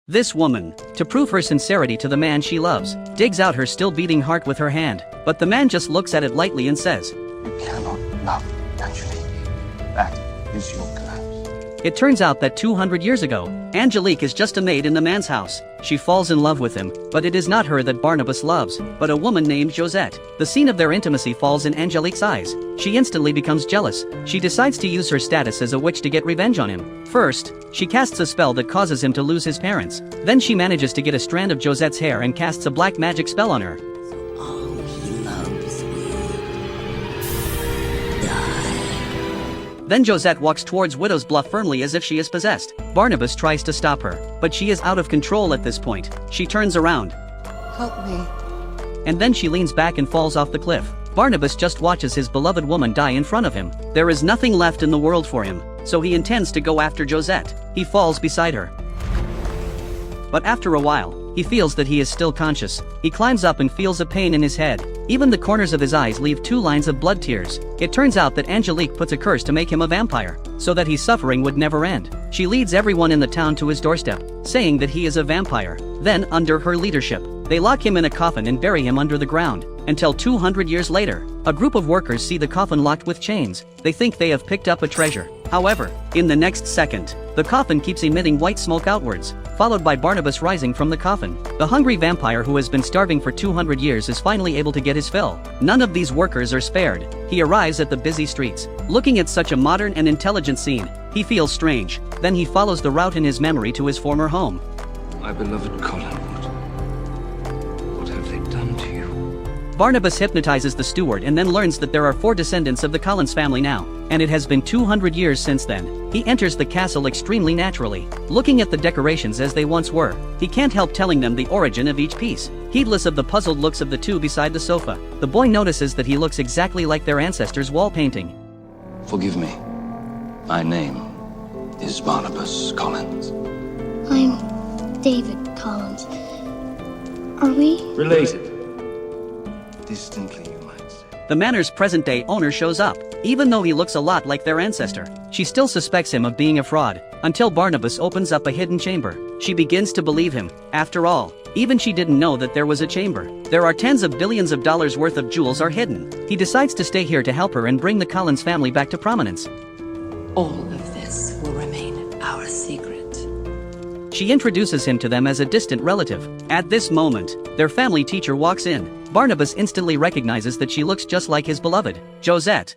This woman, to prove her sincerity to the man she loves, digs out her still beating heart with her hand, but the man just looks at it lightly and says, You cannot love Angelique. That is your collapse. It turns out that 200 years ago, Angelique is just a maid in the man's house. She falls in love with him, but it is not her that Barnabas loves, but a woman named Josette. The scene of their intimacy falls in Angelique's eyes. She instantly becomes jealous. She decides to use her status as a witch to get revenge on him. First, she casts a spell that causes him to lose his parents. Then she manages to get a strand of Josette's hair and casts a black magic spell on her. All he loves will die. Then Josette walks towards Widow's Bluff firmly as if she is possessed. Barnabas tries to stop her, but she is out of control at this point. She turns around. Help me. And then she leans back and falls off the cliff. Barnabas just watches his beloved woman die in front of him. There is nothing left in the world for him, so he intends to go after Josette. He falls beside her. But after a while, he feels that he is still conscious. He climbs up and feels a pain in his head. Even the corners of his eyes leave 2 lines of blood tears. It turns out that Angelique puts a curse to make him a vampire, so that his suffering would never end. She leads everyone in the town to his doorstep, saying that he is a vampire. Then, under her leadership, they lock him in a coffin and bury him under the ground, until 200 years later. A group of workers see the coffin locked with chains. They think they have picked up a treasure. However, in the next second, the coffin keeps emitting white smoke outwards, followed by Barnabas rising from the coffin. The hungry vampire who has been starving for 200 years is finally able to get his fill. None of these workers are spared. He arrives at the busy streets. Looking at such a modern and intelligent scene, he feels strange. Then he follows the route in his memory to his former home. My beloved Collinsport. What have they done to you? Barnabas hypnotizes the steward and then learns that there are 4 descendants of the Collins family now, and it has been 200 years since then. He enters the castle extremely naturally, looking at the decorations as they once were. He can't help telling them the origin of each piece. Heedless of the puzzled looks of the 2 beside the sofa, the boy notices that he looks exactly like their ancestors' wall painting. Forgive me. My name is Barnabas Collins. I'm David Collins. Are we? Related. Distantly, you might say. The manor's present-day owner shows up. Even though he looks a lot like their ancestor, she still suspects him of being a fraud, until Barnabas opens up a hidden chamber. She begins to believe him. After all, even she didn't know that there was a chamber. There are tens of billions of dollars worth of jewels are hidden. He decides to stay here to help her and bring the Collins family back to prominence. All of this will remain our secret. She introduces him to them as a distant relative. At this moment, their family teacher walks in. Barnabas instantly recognizes that she looks just like his beloved Josette.